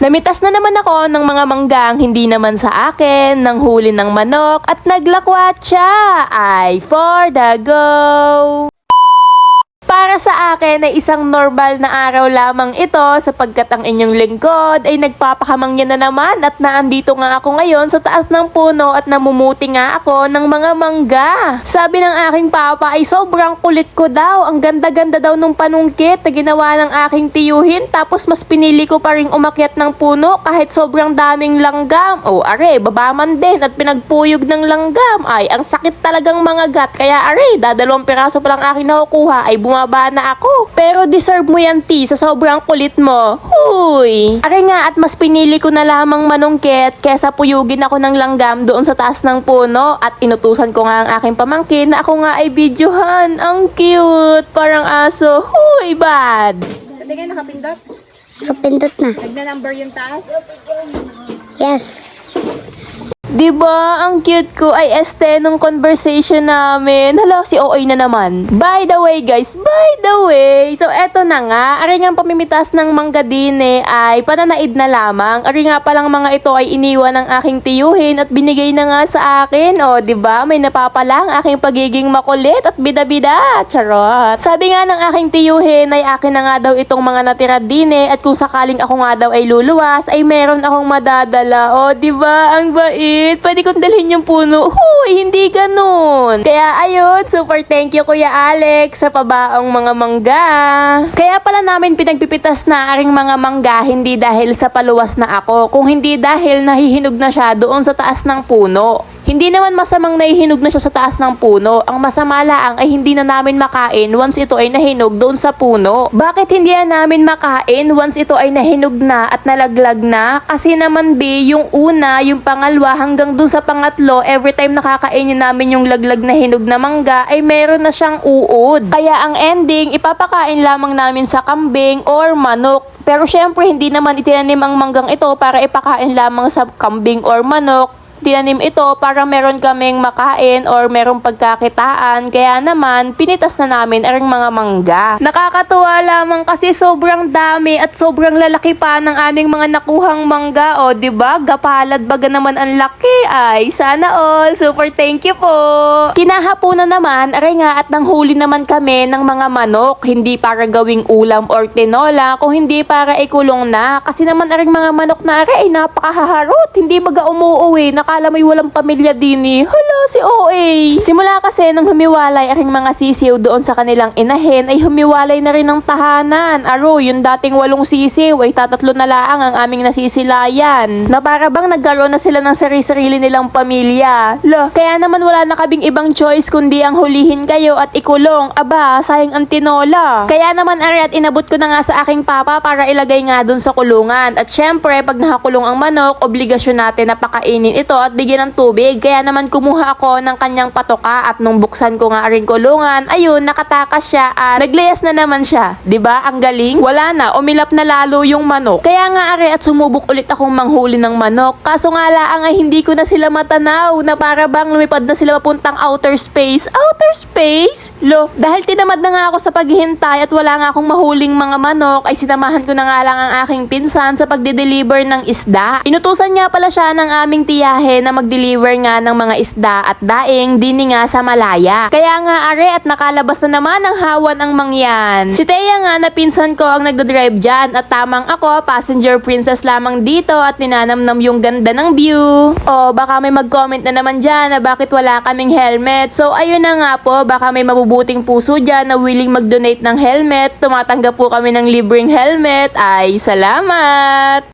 Namitas na naman ako ng mga manggang hindi naman sa akin, ng huli ng manok at naglakwatsa ay for the go! Para sa akin ay isang normal na araw lamang ito sapagkat ang inyong lingkod ay nagpapakamangyan na naman at naandito nga ako ngayon sa taas ng puno at namumuti nga ako ng mga mangga. Sabi ng aking papa ay sobrang kulit ko daw, ang ganda-ganda daw nung panungkit na ginawa ng aking tiyuhin tapos mas pinili ko pa rin umakyat ng puno kahit sobrang daming langgam. O are, babaman din at pinagpuyog ng langgam ay ang sakit talagang mga gat kaya are, dadalawang piraso pa lang aking nakukuha ay bumaba na ako. Pero deserve mo yan, T, sa sobrang kulit mo. Huy! Are nga at mas pinili ko na lamang manungkit kesa puyugin ako ng langgam doon sa taas ng puno at inutusan ko nga ang aking pamangkin na ako nga ay videohan. Ang cute! Parang aso. Huy! Bad! Hindi kayo nakapindot? Kapindot na. Nagna-number yung taas? Yes. Diba? Ang cute ko ay este nung conversation namin. Hala, si OA na naman. By the way, guys, by the way. So, eto na nga. Ari nga pamimitas ng mangga dine ay pananaid na lamang. Ari nga palang mga ito ay iniwan ng aking tiyuhin at binigay na nga sa akin. O, diba? May napapala ang aking pagiging makulit at bida-bida. Charot. Sabi nga ng aking tiyuhin ay akin na nga daw itong mga natira dine at kung sakaling ako nga daw ay luluwas ay meron akong madadala. O, diba? Ang bait. Pwede kong dalhin yung puno. Huy, hindi ganun. Kaya ayun, super thank you Kuya Alex sa pabaong mga mangga. Kaya pala namin pinagpipitas na aring mga mangga hindi dahil sa paluwas na ako, kung hindi dahil nahihinog na siya doon sa taas ng puno. Hindi naman masamang nahihinog na siya sa taas ng puno. Ang masama laang ay hindi na namin makain once ito ay nahinog doon sa puno. Bakit hindi na namin makain once ito ay nahinog na at nalaglag na? Kasi naman yung una, yung pangalawa hanggang doon sa pangatlo, every time nakakainin namin yung laglag na hinog na mangga ay meron na siyang uod. Kaya ang ending, ipapakain lamang namin sa kambing or manok. Pero syempre hindi naman itinanim ang manggang ito para ipakain lamang sa kambing or manok. Tinanim ito para meron kaming makain or merong pagkakitaan. Kaya naman, pinitas na namin ang mga mangga. Nakakatuwa lamang kasi sobrang dami at sobrang lalaki pa ng aming mga nakuhang mangga. O, diba? Gapalad baga naman ang laki. Ay, sana all. Super thank you po. Kinahaponan naman, aray nga at nanghuli naman kami ng mga manok. Hindi para gawing ulam or tinola, kung hindi para ikulong na. Kasi naman aring mga manok na aray ay napakahaharot. Hindi baga umuuwi. Akala may walang pamilya din eh. Hala, si OA. Simula kasi nang humiwalay aking mga sisiw doon sa kanilang inahin ay humiwalay na rin ng tahanan. Aro, yung dating 8 sisiw ay 3 na laang ang aming nasisilayan. Na para bang nagkaroon na sila ng sarili-sarili nilang pamilya. Kaya naman wala na kaming ibang choice kundi ang hulihin kayo at ikulong. Aba, sayang ang tinola. Kaya naman ari at inabot ko na nga sa aking papa para ilagay nga doon sa kulungan. At syempre, pag nakakulong ang manok, obligasyon natin na pakainin ito at bigyan ng tubig. Kaya naman kumuha ako ng kanyang patoka at nung buksan ko nga ring kulungan, ayun, nakatakas siya at naglayas na naman siya. 'Di ba? Ang galing. Wala na, umilap na lalo yung manok. Kaya nga ari at sumubok ulit akong manghuli ng manok. Kaso nga laang ay hindi ko na sila matanaw na para bang lumipad na sila papuntang outer space. Outer space? Dahil tinamad na nga ako sa paghihintay at wala nga akong mahuling mga manok, ay sinamahan ko na nga lang ang aking pinsan sa pagde-deliver ng isda. Inutusan nga pala siya ng aming tiyahe na mag-deliver nga ng mga isda at daing dini nga sa Malaya. Kaya nga are at nakalabas na naman ang hawan ang mangyan. Si Thea nga na pinsan ko ang nagdadrive dyan at tamang ako, passenger princess lamang dito at ninanamnam yung ganda ng view. O baka may mag-comment na naman dyan na bakit wala kaming helmet. So ayun na nga po, baka may mabubuting puso dyan na willing mag-donate ng helmet. Tumatanggap po kami ng libreng helmet. Ay, salamat!